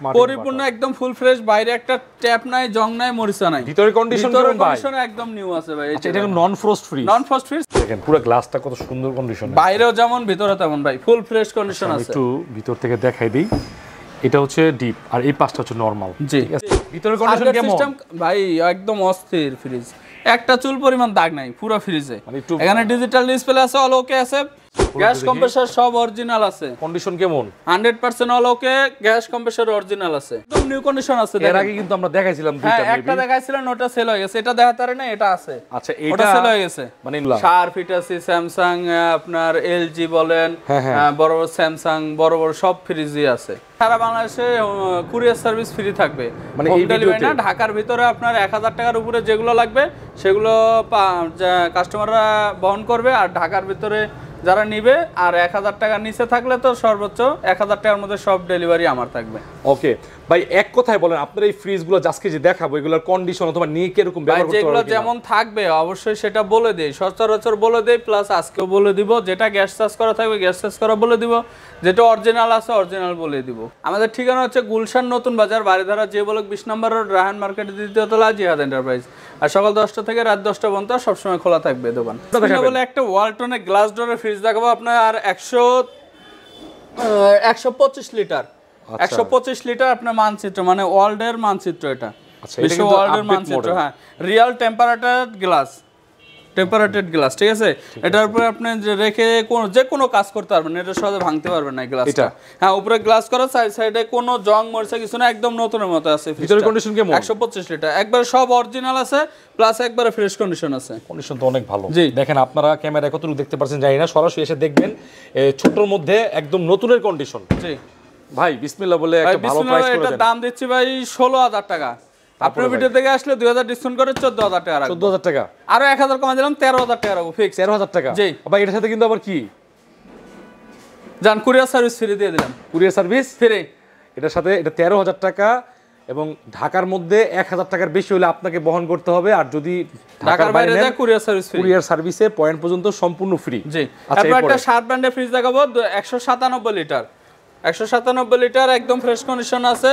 পরিপূর্ণ একদম full fresh, বাইরে একটা ট্যাপ নাই, জং নাই, মরিচা নাই। ভিতরে কন্ডিশন কেমন ভাই? কন্ডিশন একদম নিউ আছে ভাই। আচ্ছা, এটা নন ফ্রস্ট ফ্রি। নন ফ্রস্ট ফ্রি। দেখেন পুরো গ্লাসটা কত সুন্দর কন্ডিশন, বাইরেও যেমন ভিতরে তেমন ভাই, ফুল ফ্রেশ কন্ডিশন আছে। একটু ভিতর থেকে দেখাই দেই। এটা হচ্ছে ডিপ আর এই পাশটা হচ্ছে নরমাল। জি, ভিতরে কন্ডিশন কেমন ভাই? একদম অস্থির ফ্রিজ, একটা চুল পরিমাণ দাগ নাই পুরো ফ্রিজে। এখানে ডিজিটাল ডিসপ্লে আছে, অল ওকে আছে, গ্যাস কম্প্রেসর সব অরিজিনাল আছে। কন্ডিশন কেমন? 100% অল ওকে, গ্যাস কম্প্রেসর অরিজিনাল আছে, একদম নিউ কন্ডিশন আছে। এর আগে কিন্তু আমরা দেখাইছিলাম দুইটা, হ্যাঁ একটা দেখাইছিলেন, ওটা সেল হয়ে গেছে। এটা দেখাতে পারে না, এটা আছে। আচ্ছা, এটা সেল হয়ে গেছে। মানে শার্প, আছে স্যামসাং, আপনার এলজি বলেন, বড় বড় স্যামসাং, বড় বড় সব ফ্রিজই আছে। সারা বাংলাদেশে কুরিয়ার সার্ভিস ফ্রি থাকবে, মানে হোম ডেলিভারি না। ঢাকার ভিতরে আপনার 1000 টাকার উপরে যেগুলো লাগবে সেগুলো কাস্টমাররা বহন করবে, আর ঢাকার ভিতরে যারা নিবে আর 1000 টাকার নিচে থাকলে তো সর্বোচ্চ 1000 টাকার মধ্যে সব ডেলিভারি আমার থাকবে। ওকে ভাই, এক কথায় বলেন আপনার এই ফ্রিজগুলো আজকে যে দেখাবো এগুলোর কন্ডিশন অথবা নিয়ে কি এরকম ব্যবহার করতে যেগুলো যেমন থাকবে অবশ্যই সেটা বলে দেই, সচরাচর বলে দেই, প্লাস আজকেও বলে দিব। যেটা গ্যাস চার্জ করা থাকবে গ্যাস চার্জ করা বলে দিব, যেটা অরিজিনাল আছে অরিজিনাল বলে দিব। আমাদের ঠিকানা হচ্ছে গুলশান নতুন বাজার, বাড়িধারা যে ব্লক 20 নম্বর রোড, রাহান মার্কেটের দ্বিতীয় তলা, জিহাদ এন্টারপ্রাইজ। আর সকাল 10টা থেকে রাত 10টা পর্যন্ত সবসময় খোলা থাকবে দোকান। বলে একটা ওয়ালটনের গ্লাস ডোরের ফ্রিজ দেখাবো আপনার, আর 125 লিটার 125 লিটার আপনার মানচিত্র, মানে ওয়ার্ল্ডের মানচিত্র। এটা বিশ্ব ওয়ার্ল্ডের মানচিত্র। হ্যাঁ, রিয়াল টেম্পারেটেড গ্লাস, ঠিক আছে। এটার উপরে আপনি রেখে যে কোনো কাজ করতে পারবেন, এটা সহজে ভাঙতে পারবেন না গ্লাসটা। হ্যাঁ, উপরে গ্লাস করা, সাইডে কোনো জং মরছে কিছু না, একদম নতুনের মতো আছে। ভিতরে কন্ডিশন কেমন? 125 লিটার, একবারে সব অরিজিনাল আছে, প্লাস একবারে ফ্রেশ কন্ডিশন আছে। কন্ডিশন তো অনেক ভালো। দেখেন আপনারা ক্যামেরায় কতটুকু দেখতে পাচ্ছেন জানি না, সরাসরি এসে দেখবেন। ছোটর মধ্যে একদম নতুনের কন্ডিশন। জি ভাই বিসমিল্লাহ বলে একটা ভালো প্রাইস করে দেন। এটা দাম দিচ্ছি ভাই 16000 টাকা। আপনার ভিডিও থেকে আসলে 2000 ডিসকাউন্ট করে 14000 টাকা রাখবো। 14000 টাকা, আরো 1000 কমা দিলাম, 13000 টাকা রাখবো ফিক্স। 13000 টাকা। জি ভাই, এটার সাথে কিন্তু আবার কি জান, কুরিয়ার সার্ভিস ফ্রি দিয়ে দিলাম। কুরিয়ার সার্ভিস ফ্রি এটার সাথে। এটা 13000 টাকা, এবং ঢাকার মধ্যে 1000 টাকার বেশি হলে আপনাকে বহন করতে হবে, আর যদি ঢাকার বাইরে যায় কুরিয়ার সার্ভিস ফ্রি। কুরিয়ার সার্ভিসে পয়েন্ট পর্যন্ত সম্পূর্ণ ফ্রি। জি। তারপর একটা শার্প ব্র্যান্ডের ফ্রিজ দেখাবো, 197 লিটার 197 লিটার, একদম ফ্রেশ কন্ডিশন আছে,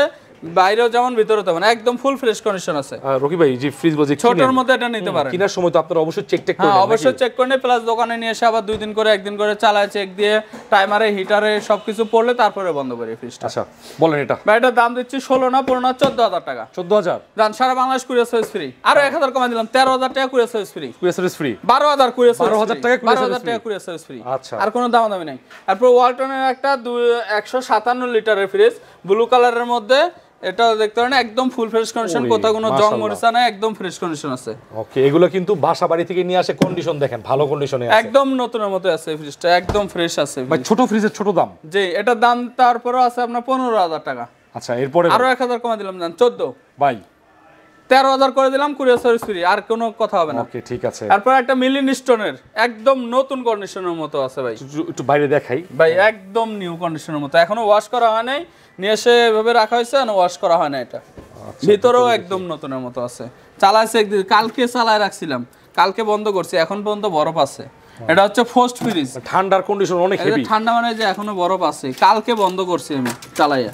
বাইরেও যেমন ভিতরেও তেমন একদম ফুল ফ্রেশ কন্ডিশন আছে। রকি ভাই, যে ফ্রিজ বলছি ছোটর মধ্যে এটা নিতে পারেন। কেনার সময় তো আপনারা অবশ্যই চেক করে নেবেন। অবশ্যই চেক করে নেবেন, প্লাস দোকানে নিয়ে এসে আবার 2 দিন করে 1 দিন করে চালায়, চেক দিয়ে টাইমারে হিটারে সবকিছু পড়লে তারপরে বন্ধ করে ফ্রিজটা। আচ্ছা বলেন, এটা ভাই এটার দাম দিচ্ছি 16 না 15 না 14000 টাকা। 14000 জান, সারা বাংলাদেশ কুরিয়ার সার্ভিস ফ্রি। আরো 1000 কমা দিলাম, 13000 টাকা courier service free. Courier service free 12000 courier service, 12000 টাকা কুরিয়ার সার্ভিস ফ্রি। আচ্ছা, আর কোনো দামাদামি নাই। তারপর ওয়ালটনের একটা 157 লিটারের ফ্রিজ, ব্লু কালারের মধ্যে, এটা দেখতে পারেন একদম ফুল ফ্রেশ কন্ডিশন, কোথাও কোনো জং মরিচা নাই, একদম ফ্রেশ কন্ডিশন আছে। ওকে, এগুলো কিন্তু বাসা বাড়ি থেকে নিয়ে আসে, কন্ডিশন দেখেন ভালো কন্ডিশনে আছে, একদম নতুনের মতো আছে ফ্রিজটা, একদম ফ্রেশ আছে। ভাই ছোট ফ্রিজের ছোট দাম। জি, এটার দাম তারপরেও আছে আপনার 15000 টাকা। আচ্ছা, এরপরে আরো 1000 কমা দিলাম, জান 14। ভাই 13000 করে দিলাম, কুরিয়ার সার্ভিস ফ্রি, আর কোনো কথা হবে না। ওকে, ঠিক আছে। তারপর একটা মিলিন স্টোনের একদম নতুন কন্ডিশনের মতো আছে ভাই, একটু বাইরে দেখাই ভাই, একদম নিউ কন্ডিশনের মতো, এখনো ওয়াশ করা হয় নাই, নিয়ে এসে এভাবে রাখা হয়েছে, না ওয়াশ করা হয় না। এটা ভিতরেও একদম নতুনের মতো আছে, চালাইছে একদিন, কালকে চালায় রাখছিলাম, কালকে বন্ধ করছি, এখন পর্যন্ত বরফ আছে। এটা হচ্ছে ফ্রস্ট ফ্রিজ, ঠান্ডার কন্ডিশন অনেক হেভি, ঠান্ডা মানে যে এখনো বরফ আছে, কালকে বন্ধ করছি আমি চালাইয়া।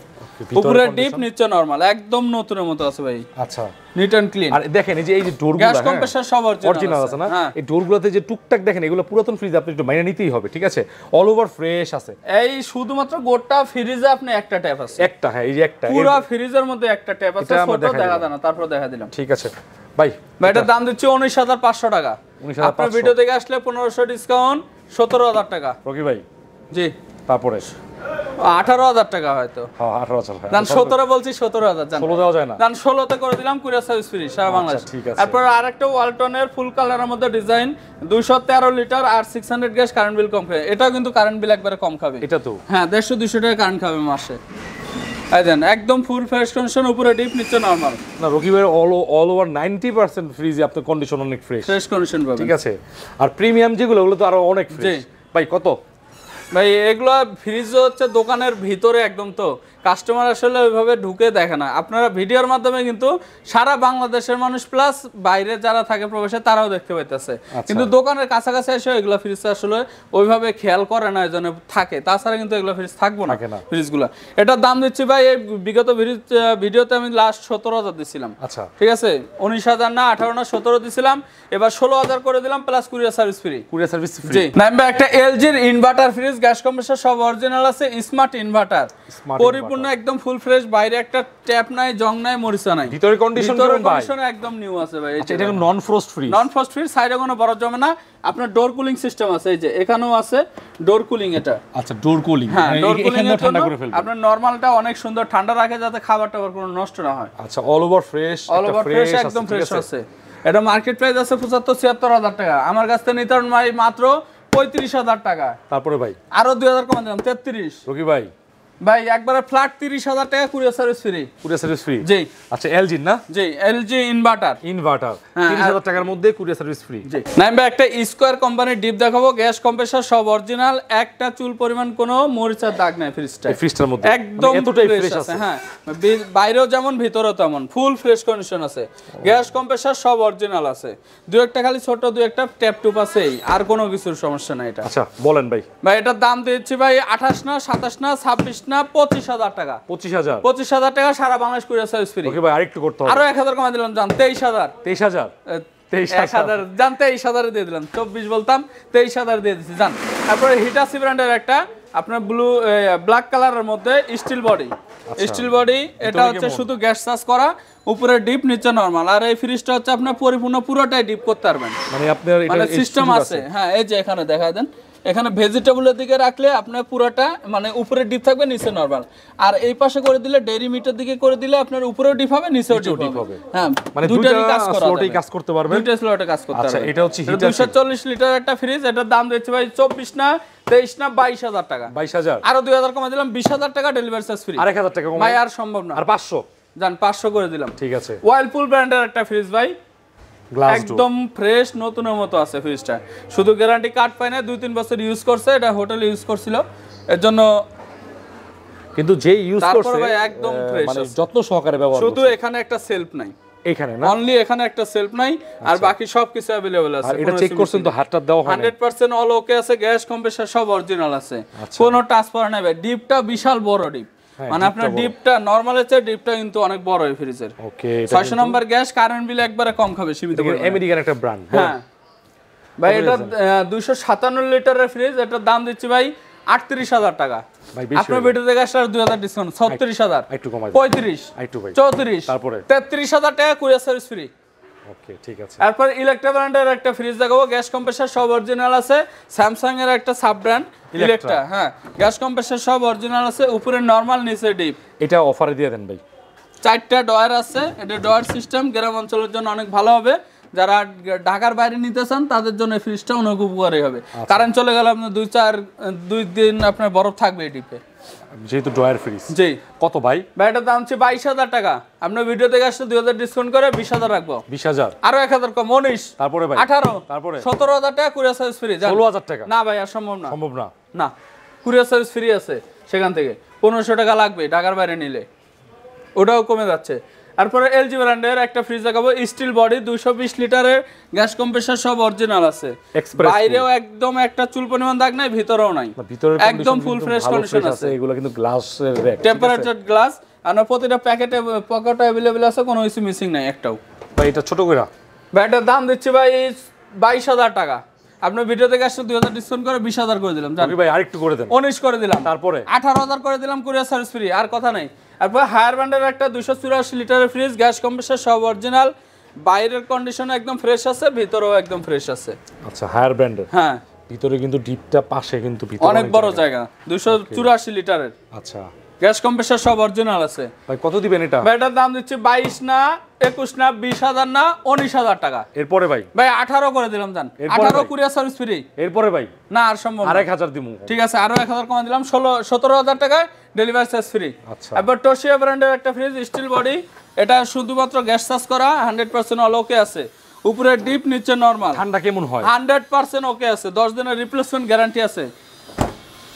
উপরে ডিপ, নিচে নরমাল, একদম নতুনের মতো আছে ভাই। আচ্ছা, নিট এন্ড ক্লিন। আর দেখেন এই যে ডোরগুলো, গ্যাস কম্প্রেসর সব অরিজিনাল আছে না? এই ডোরগুলোতে যে টুকটাক দেখেন, এগুলো পুরাতন ফ্রিজ, আপনি একটু মাইনা নিতেই হবে, ঠিক আছে। অল ওভার ফ্রেশ আছে। এই শুধুমাত্র গোটা ফ্রিজে আপনি একটা ট্যাপ আছে, একটা, হ্যাঁ এই যে একটা, পুরো ফ্রিজের মধ্যে একটা ট্যাপ আছে, ছোট দেখা যায় না, তারপর দেখা দিলাম। ঠিক আছে ভাই, এটার দাম দিচ্ছি 19500 টাকা। আপনার ভিডিও থেকে আসলে 1500 ডিসকাউন্ট, 17000 টাকা। রকি ভাই জি, তারপরে 18000 টাকা হয়তো। হ্যাঁ 18000, জান 17 বলছি, 17000 জান, 16 দেওয়া যায় না জান, 16 তে করে দিলাম, কুরিয়ার সার্ভিস ফ্রি সারা বাংলাদেশ। তারপর আরেকটা ওয়ালটনের ফুল কালারের মধ্যে ডিজাইন, 213 লিটার আর 600 গ্যাস, কারেন্ট বিল কম খাবে। এটাও কিন্তু কারেন্ট বিল একবারে কম খাবে। এটা তো হ্যাঁ 150-200 টাকা কারেন্ট খাবে মাসে। এই দেন, একদম ফুল ফ্রেশ কন্ডিশন, উপরে ডিপ, নিচে নরমাল। না রকি ভাই, অল ওভার 90% ফ্রিজে আপনার কন্ডিশন অনেক ফ্রেশ কন্ডিশন পাবেন, ঠিক আছে। আর প্রিমিয়াম যেগুলো, ওগুলো তো আরো অনেক ফ্রেশ। ভাই কত? ভাই এগুলো ফ্রিজ হচ্ছে দোকানের ভিতরে একদম, তো কাস্টমার আসলে ওইভাবে ঢুকে দেখে না। আপনারা ভিডিওর মাধ্যমে কিন্তু সারা বাংলাদেশের মানুষ প্লাস বাইরে যারা থাকে প্রবাসে তারাও দেখতে পাইতেছে, কিন্তু দোকানের কাছাকাছি এসে এগুলো ফ্রিজ আসলে ওইভাবে খেয়াল করে না, এজন্য থাকে। তাছাড়া কিন্তু এগুলো ফ্রিজ থাকবো না ফ্রিজগুলো। এটার দাম দিচ্ছি ভাই এই বিগত ভিডিওতে আমি লাস্ট 17,000 দিছিলাম। আচ্ছা ঠিক আছে, 19,000 না 18 না 17 দিছিলাম, এবার 16,000 করে দিলাম plus courier service free. Courier service free. জি নাইম ভাই একটা এলজির ইনভার্টার ফ্রিজ, গ্যাস কম্প্রেসর সব অরিজিনাল আছে, স্মার্ট ইনভার্টার, পরিপূর্ণ একদম ফুল ফ্রেশ, বাইরে একটা ট্যাপ নাই, জং নাই, মরিচা নাই, ভিতরে কন্ডিশন কেমন ভাই? কন্ডিশন একদম নিউ আছে ভাই। এটা নন ফ্রস্ট ফ্রি, নন ফ্রস্ট ফ্রি, সাইডে কোনো বরফ জমে না। আপনার ডোর কুলিং সিস্টেম আছে, এই যে এখানেও আছে ডোর কুলিং। এটা আচ্ছা ডোর কুলিং, হ্যাঁ ডোর কুলিং এর ঠান্ডা করে ফেলবে। আপনার নরমালটা অনেক সুন্দর ঠান্ডা রাখে যাতে খাবারটা কোনো নষ্ট না হয়। আচ্ছা অল ওভার ফ্রেশ, একটা ফ্রেশ একদম ফ্রেশ আছে। এটা মার্কেট প্রাইস আছে 75-76,000 টাকা, আমার কাছ থেকে নিতে পারেন ভাই মাত্র 35,000 টাকা। তারপরে ভাই আরো 2,000 কম দিলাম 33। রকি ভাই ভাই একবারে ফ্ল্যাট 30,000 টাকা courier service free. Courier service free, জি। আচ্ছা এলজি না? জি এলজি ইনভার্টার 30,000 টাকার মধ্যে কুরিয়ার সার্ভিস ফ্রি। জি নাইম ভাই একটা স্কয়ার কোম্পানির ডিপ দেখাবো, গ্যাস কম্প্রেসর সব অরিজিনাল, একটা চুল পরিমাণ কোনো মরিচার দাগ নাই ফ্রিজটা। এই ফ্রিজটার মধ্যে একদম এতটাই ফ্রেশ আছে। হ্যাঁ বাইরেও যেমন ভিতরেও তেমন ফুল ফ্রেশ কন্ডিশন আছে। গ্যাস কম্প্রেসর সব অরিজিনাল আছে, দুই একটা খালি ছোট দুই একটা ট্যাপ টুপ আছে, আর কোনো কিছুর সমস্যা নাই এটা। আচ্ছা বলেন ভাই। ভাই এটার দাম দিচ্ছি ভাই 28 না 27 না 26 না 25,000 টাকা। 25,000 টাকা সারা বাংলাদেশ কুরিয়ার সার্ভিস ফ্রি। ওকে ভাই আরেকটু করতে হবে, আরো 1,000 কমা দিলাম জান 23,000 জান 23,000 দিয়ে দিলাম, 24 বলতাম 23,000 দিয়ে দিচ্ছি জান। তারপরে হিটাচি ব্র্যান্ডের একটা আপনার ব্ল্যাক কালারের মধ্যে স্টিল বডি, স্টিল বডি, এটা হচ্ছে শুধু গ্যাস চার্জ করা, উপরে ডিপ নিচে নরমাল। আর এই ফ্রিজটা হচ্ছে আপনার পরিপূর্ণ পুরোটাই ডিপ করতে পারবেন, মানে আপনার এটা সিস্টেম আছে। হ্যাঁ এই যে এখানে দেখা দেন, এখানে ভেজিটেবলের দিকে রাখলে আপনার পুরোটা মানে উপরে ডিপ থাকবে নিচে নরমাল, আর এই পাশে করে দিলে ডেইরি মিটার দিকে করে দিলে আপনার উপরেও ডিপ হবে নিচেও ডিপ হবে। হ্যাঁ মানে দুইটারই কাজ করতে পারবে, দুইটা স্লটে কাজ করতে পারবে। আচ্ছা এটা হচ্ছে হিটার 240 লিটার একটা ফ্রিজ, এটার দাম দিচ্ছি ভাই 24 না 23 না 22,000 টাকা। 22,000 আরো 2,000 কমা দিলাম 20,000 টাকা ডেলিভারি চার্জ ফ্রি। আর 1,000 টাকা কম ভাই আর সম্ভব না, আর 500 জান 500 করে দিলাম। ঠিক আছে ওয়াইলপুল ব্র্যান্ডের একটা ফ্রিজ ভাই, একদম ফ্রেশ নতুনের মতো আছে ফ্রিজটা, শুধু গ্যারান্টি কার্ড পায় না, 2-3 বছর ইউজ করছে, এটা হোটেলে ইউজ করছিল এর জন্য, কিন্তু যে ইউজ করছে ভাই একদম ফ্রেশ মানে যত্ন সহকারে ব্যবহার। শুধু এখানে একটা সেলফ নাই, এখানে না অনলি এখানে একটা সেলফ নাই, আর বাকি সবকিছু अवेलेबल আছে। আর এটা চেক করছেন তো হাতটা দেওয়া হয় না? 100% অল ওকে আছে, গ্যাস কম্প্রেসর সব অরিজিনাল আছে, কোনো টাচ পড়া নাই ভাই। ডিপটা বিশাল বড় ডিপ, মানে আপনার ডিপটা নরমালের চেয়ে ডিপটা কিন্তু অনেক বড় এই ফ্রিজের। ওকে 600 নম্বর গ্যাস, কারেন্ট বিল একবারে কম খাবে সীমিত করে। আমেরিকান একটা ব্র্যান্ড। হ্যাঁ ভাই এটা 257 লিটারের ফ্রিজ, এটার দাম দিচ্ছি ভাই 38,000 টাকা। আপনার ভিডিও থেকে আসলে 2,000 ডিসকাউন্ট, 36,000, একটু কমাই 35, একটু ভাই 34, তারপরে 33,000 টাকা কুরিয়ার সার্ভিস ফ্রি। ওকে ঠিক আছে। তারপর ইলেকট্রা ব্র্যান্ডের একটা ফ্রিজ দেখাবো, গ্যাস কম্প্রেসর সব অরিজিনাল আছে, স্যামসাং এর একটা সাব ব্র্যান্ড ইলেকট্রা। হ্যাঁ গ্যাস কম্প্রেসর সব অরিজিনাল আছে, উপরে নরমাল নিচে ডিপ। এটা অফারে দিয়ে দেন ভাই। 4টা ডয়ার আছে, এটা ডয়ার সিস্টেম, গ্রাম অঞ্চলের জন্য অনেক ভালো হবে, যারা ঢাকার বাইরে নিতে চান তাদের জন্য এই ফ্রিজটা অনেক উপকারী হবে। কারেন্ট চলে গেলে আপনার 2 দিন আপনার বরফ থাকবে এই ডিপে, যেহেতু ড্রয়ার ফ্রিজ। জি কত ভাই? ভাই এটার দাম হচ্ছে 22,000 টাকা। আপনার ভিডিও থেকে আসলে 2,000 ডিসকাউন্ট করে 20,000 রাখবো। 20,000 আরো 1,000 কম 19, তারপরে ভাই 18, তারপরে 17,000 টাকা কুরিয়ার সার্ভিস ফ্রি। 16,000 টাকা না ভাই আর সম্ভব না, সম্ভব না। না কুরিয়ার সার্ভিস ফ্রি আছে, সেখান থেকে 1500 টাকা লাগবে ঢাকার বাইরে নিলে, ওটাও কমে যাচ্ছে। তারপরে এলজি ব্র্যান্ডের একটা ফ্রিজ দেখাবো, স্টিল বডি, 220 লিটারের, গ্যাস কম্প্রেসর সব অরিজিনাল আছে, বাইরেও একদম একটা চুল পরিমাণ দাগ নাই, ভিতরেও নাই, একদম ফুল ফ্রেশ কন্ডিশন আছে। এগুলো কিন্তু গ্লাসের র‍্যাক, টেম্পারেচার গ্লাস, আর প্রতিটা প্যাকেটে পকেটে अवेलेबल আছে, কোনো কিছু মিসিং নাই একটাও। ভাই এটা ছোট কইরা ব্যাটার দাম দিচ্ছি ভাই 22,000 টাকা। আপনার ভিডিও থেকে আসলে 2,000 ডিসকাউন্ট করে 20,000 করে দিলাম। জানি ভাই আরেকটু করে দেন, 19 করে দিলাম, তারপরে 18,000 করে দিলাম কুরিয়ার সার্ভিস ফ্রি, আর কথা নাই। তারপর হায়ার ব্র্যান্ডের একটা 284 লিটারের ফ্রিজ, গ্যাস কম্প্রেসর সব অরিজিনাল, বাইরের কন্ডিশন একদম ফ্রেশ আছে, ভিতরেও একদম ফ্রেশ আছে। আচ্ছা হায়ার ব্র্যান্ডের, হ্যাঁ ভিতরে কিন্তু ডিপটা পাশে কিন্তু ভিতরে অনেক বড় জায়গা, 284 লিটারের। আচ্ছা গ্যাস কম্প্রেসর সব অরিজিনাল আছে। ভাই কত দিবেন এটা? এটার দাম দিচ্ছি 22 না 21 না 20,000 না 19,000 টাকা। এরপরে ভাই 18 করে দিলাম জান, 18 কুরিয়ার সার্ভিস ফ্রি। এরপরে ভাই না আর সম্ভব না, আর 1,000 দিমু। ঠিক আছে আরো 1,000 কমা দিলাম, 17,000 টাকায় ডেলিভারি চার্জ ফ্রি। আচ্ছা এবার টোশিয়া ব্র্যান্ডের একটা ফ্রিজ, স্টিল বডি, এটা শুধুমাত্র গ্যাস চার্জ করা, 100% অল ওকে আছে, উপরে ডিপ নিচে নরমাল। ঠান্ডা কেমন হয়? 100% ওকে আছে, 10 দিনের রিপ্লেসমেন্ট গ্যারান্টি আছে।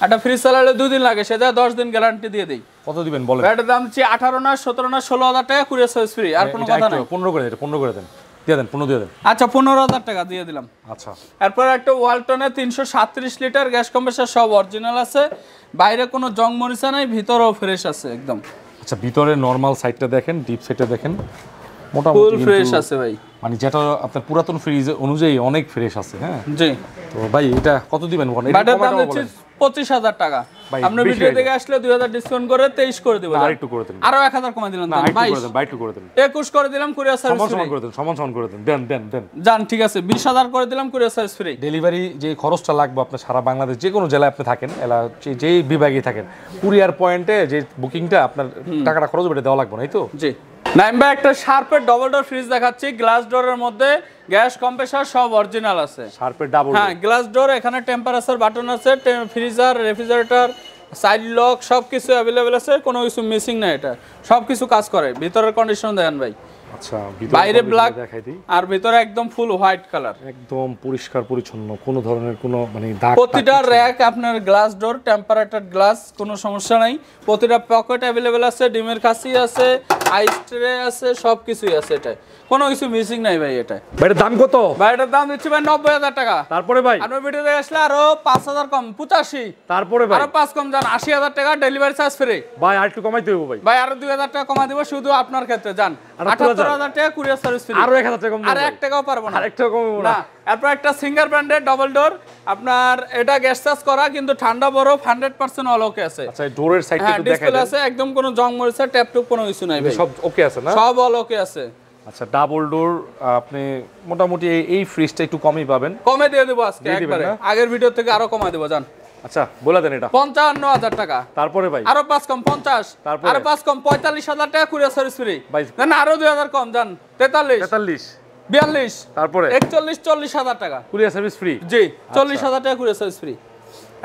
একটা ফ্রিজ চালালে 2 দিন লাগে, সেটা 10 দিন গ্যারান্টি দিয়ে দেই। কত দিবেন বলেন? এটার দাম হচ্ছে 18 না 17 না 16,000 টাকা, কুরিয়ার সার্ভিস ফ্রি। আর কোনো কথা নাই। 15 করে দেন, 15 করে দেন, দিয়ে দেন, 15 দিয়ে দেন। আচ্ছা 15,000 টাকা দিয়ে দিলাম। আচ্ছা, এরপর একটা ওয়ালটনের 337 লিটার গ্যাস কম্প্রেসার, সব অরিজিনাল আছে, বাইরে কোনো জং মরিচা নাই, ভিতরেও ফ্রেশ আছে একদম। আচ্ছা, ভিতরে নরমাল সাইডটা দেখেন, ডিপ সাইডটা দেখেন, ফুল মোটামুটি ফ্রেশ আছে ভাই, মানে যেটা আপনার পুরাতন ফ্রিজ অনুযায়ী অনেক ফ্রেশ আছে। হ্যাঁ জি। তো ভাই এটা কত দিবেন বলেন? এটার দাম হচ্ছে 25,000 টাকা। ভাই, আপনি বেশি ভিডিও হয়ে থেকে আসলে 2000 ডিসকাউন্ট করে 23 করে দিব। আর একটু করে দেন, আরো 1000 কমাই দিলাম, না দেন একটু 22 করে দেন, ভাই একটু করে দেন, 21 করে দিলাম, কুরিয়ার সার্ভিস সমান ফ্রি। করে দেন, সমান করে দেন, দেন দেন দেন। জান ঠিক আছে, 20,000 করে দিলাম, কুরিয়ার সার্ভিস ফ্রি। ডেলিভারি যে খরচটা লাগবে আপনার সারা বাংলাদেশ যে কোনো জেলায় আপনি থাকেন, যেই বিভাগে থাকেন, কুরিয়ার পয়েন্টে যে বুকিংটা আপনার টাকাটা খরচ বেটে দেওয়া লাগবে না, এই তো? জি। নাইম ভাই একটা শার্পের ডবল ডোর ফ্রিজ দেখাচ্ছি, গ্লাস ডোরের মধ্যে গ্যাস কম্প্রেসার সব অরিজিনাল আছে। শার্পের ডাবল, হ্যাঁ গ্লাস ডোর, এখানে টেম্পারেচার বাটন আছে, ফ্রিজার, রেফ্রিজারেটর, সাইড লক সব কিছু অ্যাভেলেবেল আছে, কোনো কিছু মিসিং না, এটা সব কিছু কাজ করে। ভিতরের কন্ডিশন দেখেন ভাই। আচ্ছা, বাইরে ব্ল্যাক দেখাই দিই, আর ভিতরে একদম ফুল হোয়াইট কালার, একদম পরিষ্কার পরিচ্ছন্ন, কোনো ধরনের কোনো মানে দাগ। প্রতিটা র‍্যাক আপনার গ্লাস ডোর, টেম্পারেটেড গ্লাস, কোনো সমস্যা নাই। প্রতিটা পকেট অ্যাভেলেবেল আছে, ডিমের কাছি আছে, আইস ট্রে আছে, সব কিছুই আছে, এটা কোনো কিছু মিসিং নাই ভাই। এটা ভাইয়ের দাম কত? ভাই এটার দাম দিচ্ছি ভাই 90,000 টাকা। তারপরে ভাই আপনার ভিডিও দেখে আসলে আরো 5,000 কম, 85। তারপরে ভাই আরো 5 কম যান, 80,000 টাকা, ডেলিভারি চার্জ ফ্রি। ভাই আর একটু কমাইতে হবে ভাই। ভাই আরো 2,000 টাকা কমা দিব শুধু আপনার ক্ষেত্রে, যান 78,000 টাকা, কুরিয়ার সার্ভিস ফ্রি। আরো 1,000 টাকা কম আর 1 টাকাও পারবো না, আর 1 টাকা কমাবো না। এরপর একটা সিঙ্গার ব্র্যান্ডের ডবল ডোর, আপনার এটা গ্যাস চার্জ করা, কিন্তু ঠান্ডা বরফ 100% অল ওকে আছে। আচ্ছা, এই ডোরের সাইডটা হ্যাঁ একটু দেখাই ডিসপ্লে দেন, আছে, একদম কোনো জং মরিচা ট্যাপ টুপ কোনো কিছু নাই ভাই, সব ওকে আছে না? সব অল ওকে আছে। আচ্ছা, ডাবল ডোর আপনি মোটামুটি এই ফ্রিজটা একটু কমই পাবেন, কমে দিয়ে দেবো আজকে দিয়ে দিবেন একবারে, না? আগের ভিডিও থেকে আরো কমা দেবো, জান। আচ্ছা বলে দেন এটা 55,000 টাকা। তারপরে ভাই আরো 5 কম 50, তারপরে? আরো 5 কম 45,000 টাকা, কুরিয়ার সার্ভিস ফ্রি। ভাই না আরো 2,000 কম, জান 43, 43, 42, তারপরে 41, 40,000 টাকা। Courier service free. জি 40,000 টাকা কুরিয়ার সার্ভিস ফ্রি।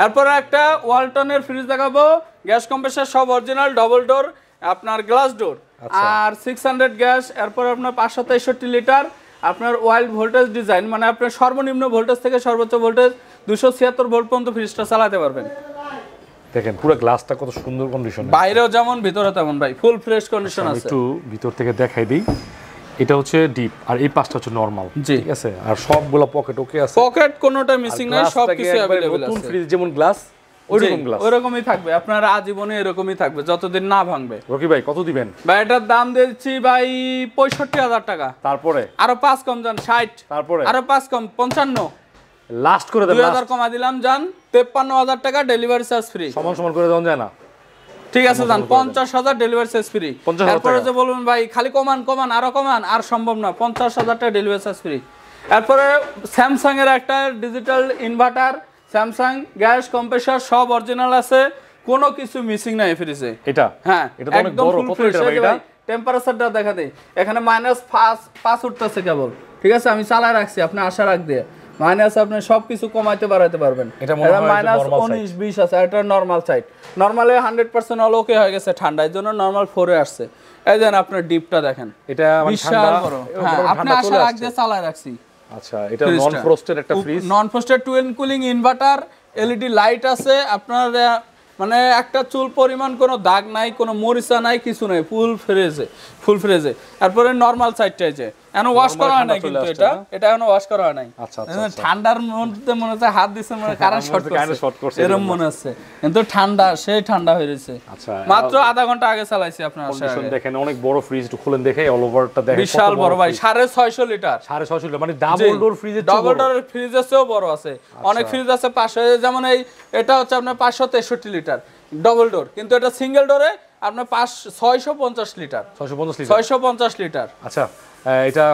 এরপরে একটা ওয়ালটনের ফ্রিজ দেখাবো, গ্যাস কম্প্রেসার সব অরিজিনাল, ডবল ডোর, আপনার গ্লাস ডোর, আর 600 গ্যাস। এরপর আপনার 563 লিটার, আপনার ওয়াইল্ড ভোল্টেজ ডিজাইন, মানে আপনার সর্বনিম্ন ভোল্টেজ থেকে সর্বোচ্চ ভোল্টেজ 276 ভোল্ট পর্যন্ত ফ্রিজটা চালাতে পারবেন। দেখেন পুরো গ্লাসটা কত সুন্দর কন্ডিশন, বাইরেও যেমন ভিতরে তেমন ভাই, ফুল ফ্রেশ কন্ডিশন আছে। একটু ভিতর থেকে দেখাই দিই, এটা হচ্ছে ডিপ আর এই পাঁচটা হচ্ছে নরমাল, জি। ঠিক আছে? আর সবগুলো পকেট ওকে আছে, পকেট কোনোটা মিসিং নাই, সব কিছু अवेलेबल আছে। নতুন ফ্রিজ যেমন গ্লাস ওইরকম গ্লাস, ওইরকমই থাকবে আপনার আজীবনে, এরকমই থাকবে যতদিন না ভাঙবে। রকি ভাই কত দিবেন? ভাই এটার দাম দিচ্ছি ভাই 65,000 টাকা। তারপরে আরো 5 কম যান 60, তারপরে আরো 5 কম 55, লাস্ট করে দেন, 2,000 কমা দিলাম যান 53,000 টাকা, ডেলিভারি চার্জ ফ্রি। সমান সমান করে দেওয়া যায় না? ঠিক আছে যান 50,000 ডেলিভারি চার্জ ফ্রি। 50,000 এরপরে যে বলুন ভাই খালি কমান কমান আরো কমান, আর সম্ভব না, 50,000 টাকা ডেলিভারি চার্জ ফ্রি। এরপরে স্যামসাং এর একটা digital inverter, Samsung gas compressor সব অরিজিনাল আছে, কোনো কিছু মিসিং নাই ফ্রিজে। এটা হ্যাঁ এটা তো অনেক বড়, কত লিটার ভাই এটা? টেম্পারেচারটা দেখা দেই, এখানে -5 উঠতেছে কেবল, ঠিক আছে? আমি চালায় রাখছি, আপনি আশা রাখ দিয়ে মাইনাস, আপনি সবকিছু কমাইতে বাড়াইতে পারবেন। এটা মনে হয় -19 20 আছে, এটা নরমাল সাইড, নরমালে 100% অল ওকে হয়ে গেছে, ঠান্ডার জন্য নরমাল 4 এ আসছে। এই দেন আপনার ডিপটা দেখেন, এটা মানে বিশাল ঠান্ডা, বড়। হ্যাঁ আপনি আশা রাখ দিয়ে চালায় রাখছি। আচ্ছা, এটা নন ফ্রস্টেড একটা fridge, non frosted twin cooling inverter, LED light আছে আপনার, মানে একটা চুল পরিমাণ কোনো দাগ নাই, কোনো মরিচা নাই, কিছু নাই, ফুল ফ্রেজে, ফুল ফ্রেজে। তারপরে নরমাল সাইডটাই যে এখন ওয়াশ করা হয় না, কিন্তু এটা এখন ওয়াশ করা হয় নাই। আচ্ছা ঠান্ডার মধ্যে মনে হচ্ছে হাত দিছে, মনে কারেন্ট শর্ট করছে এরকম মনে হচ্ছে, কিন্তু ঠান্ডা, সেই ঠান্ডা হয়ে গেছে। আচ্ছা, মাত্র আধা ঘন্টা আগে চালাইছি আপনার। কন্ডিশন দেখেন, অনেক বড় ফ্রিজ, একটু খুলেন দেখে, অল ওভারটা দেখেন, বিশাল বড় ভাই, 650 লিটার, 650 লিটার, মানে ডাবল ডোর ফ্রিজের চেয়ে ডাবল ডোরের ফ্রিজের চেয়েও বড় আছে। অনেক ফ্রিজ আছে 500, যেমন এটা হচ্ছে আপনার 563 লিটার ডবল ডোর, কিন্তু এটা সিঙ্গেল ডোরে আপনার 650 লিটার, 650 লিটার। আচ্ছা, এটা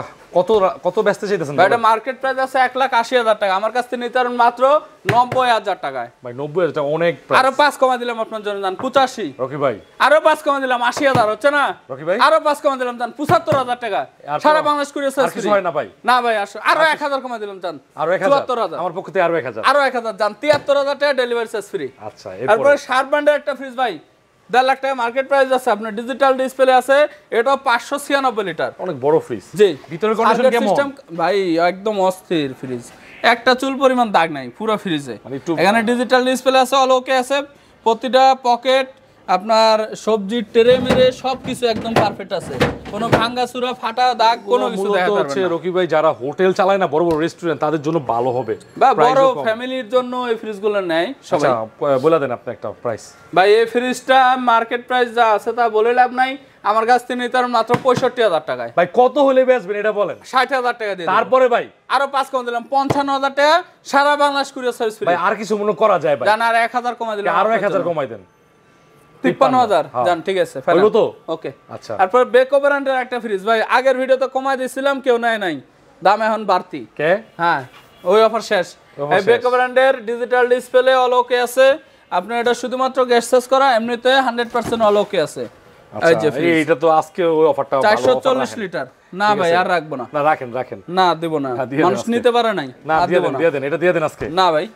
কত ব্যস্ত চাইতেছেন? এটা মার্কেট প্রাইস আছে 1,80,000 টাকা, আমার কাছ থেকে নিতে পারেন মাত্র 90,000 টাকায়। ভাই 90,000 টাকা অনেক প্রাইস। আরো 5 কমা দিলাম আপনার জন্য, জান 85। রকি ভাই আরো 5 কমা দিলাম 80,000, হচ্ছে না? রকি ভাই আরো 5 কমা দিলাম জান 75,000 টাকা, সারা বাংলাদেশ কুরিয়ার সার্ভিস কিছু হয় না ভাই? না ভাই, আসো আরো 1,000 কমা দিলাম জান, আরো 74,000, আমার পক্ষ থেকে আরো 1,000, আরো 1,000 জান 73,000 টাকা, ডেলিভারি চার্জ ফ্রি। আচ্ছা, তারপরে শার্প ব্র্যান্ডের একটা ফ্রিজ ভাই 1.5 লাখ টাকা মার্কেট প্রাইস আছে, আপনার ডিজিটাল ডিসপ্লে আছে, এটা 596 লিটার, অনেক বড় ফ্রিজ। জি। ভিতরের কন্ডিশন কেমন সিস্টেম ভাই একদম অস্থির ফ্রিজ, একটা চুল পরিমাণ দাগ নাই পুরো ফ্রিজে। মানে একটু এখানে ডিজিটাল ডিসপ্লে আছে, অল ওকে আছে, প্রতিটা পকেট আপনার সবজির ট্রে মেরে সবকিছু একদম পারফেক্ট আছে, কোনো ভাঙা চূড়া ফাটা দাগ কোনো কিছু দেখা যাবে হচ্ছে না। রকি ভাই যারা হোটেল চালায় না, বড় বড় রেস্টুরেন্ট, তাদের জন্য ভালো হবে, বা বড় ফ্যামিলির জন্য এই ফ্রিজগুলো নেয় সবাই। আচ্ছা বলে দেন আপনি একটা প্রাইস। ভাই এই ফ্রিজটা মার্কেট প্রাইস যা আছে তা বলে লাভ নাই, আমার কাছ থেকে নিতে পারেন মাত্র 65,000 টাকায়। ভাই কত হলে বেচবেন এটা বলেন? 60,000 টাকা দিয়ে তারপরে ভাই আরো 5 কম দিলাম, 55,000 টাকা সারা বাংলাদেশ কুরিয়ার সার্ভিস ফ্রি। ভাই আর কিছু মনে করা যায় ভাই? জান আর 1000 কমাই দিলাম, আরো 1000 কমাই দেন, 53,000 জান, ঠিক আছে হলো তো? ওকে। আচ্ছা তারপর বেকো ব্র্যান্ডের একটা ফ্রিজ ভাই, আগের ভিডিওতে কমাই দিয়েছিলাম, কেউ নেয় নাই, দাম এখন বাড়তি। কে? হ্যাঁ ওই অফার শেষ। এই বেকো ব্র্যান্ডের ডিজিটাল ডিসপ্লে অল ওকে আছে, আপনার এটা শুধুমাত্র গ্যাস সার্চ করা, এমনিতে 100% অল ওকে আছে। এই যে ফ্রিজ এইটা তো আজকে ওই অফারটা 440 লিটার না ভাই, আর রাখবো না। না রাখেন রাখেন, না দেব না, দিয়ে দেন মানুষ আজকে। নিতে পারে নাই, না আর দিয়ে দেব দেন না। দিয়ে দেন, এটা দিয়ে দেন আজকে। না ভাই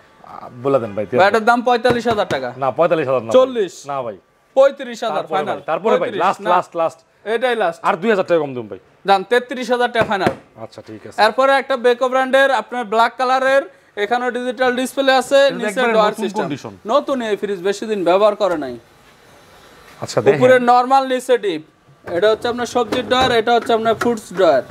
বলে দেন ভাই, দিয়ে ভাই দেন। এটার দাম 45,000 টাকা। না 45,000 না 40 না ভাই, 35,000 ফাইনাল। তারপরে ভাই লাস্ট লাস্ট লাস্ট এটাই লাস্ট, আর 2000 টাকা কম দিন ভাই। জান 33,000 টাকা ফাইনাল। আচ্ছা ঠিক আছে। এরপরে একটা বেকো ব্র্যান্ডের আপনার ব্ল্যাক কালারের, এখানেও ডিজিটাল ডিসপ্লে আছে, নিচে একবারে ডোর নতুন সিস্টেম condition। নতুন, এই ফ্রিজ বেশি দিন ব্যবহার করে নাই। আচ্ছা দেখেন, উপরে নরমাল, নিচে ডিপ, এটা হচ্ছে আপনার সবজির ডয়ার, এটা হচ্ছে আপনার ফ্রুটস ডয়ার।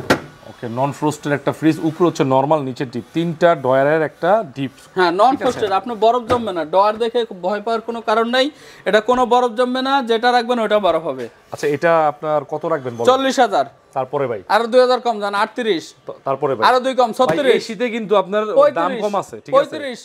ওকে নন ফ্রোস্টেড একটা ফ্রিজ, উপরে হচ্ছে নরমাল, নিচে ডিপ, তিনটা ডয়ারের একটা ডিপ। হ্যাঁ নন ফ্রস্টেড, আপনি বরফ জমবে না, ডয়ার দেখে ভয় পাওয়ার কোনো কারণ নাই, এটা কোনো বরফ জমবে না, যেটা রাখবেন ওটা বরফ হবে। আচ্ছা এটা আপনার কত রাখবেন বলেন? 40,000, তারপরে ভাই আরো 2,000 কম জান, 38, তারপরে ভাই আরো 2 কম, ভাই, 36, এই শীতে কিন্তু আপনার দাম কম আছে, ঠিক আছে? 35,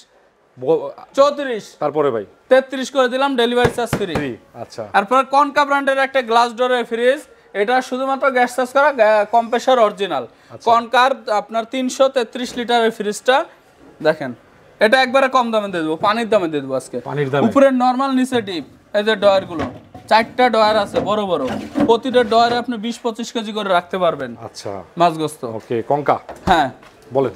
34, তারপরে ভাই 33 করে দিলাম, ডেলিভারি চার্জ ফ্রি। আচ্ছা তারপর কনকা ব্র্যান্ডের একটা গ্লাস ডোরের ফ্রিজ, এটা শুধুমাত্র গ্যাস চার্জ করা, কম্প্রেসার অরিজিনাল কনকার, আপনার 333 লিটারের ফ্রিজটা দেখেন, এটা একবারে কম দামে দিয়ে দেবো, পানির দামে দিয়ে দেবো আজকে। পানির দামে? উপরে নরমাল, নিচে ডিপ, এই যে ডয়ার গুলো 4টা ডয়ার আছে বড় বড়, প্রতিটা ডয়ারে আপনি 20-25 কেজি করে রাখতে পারবেন আচ্ছা মাছ গোস্ত। ওকে কঙ্কা হ্যাঁ বলেন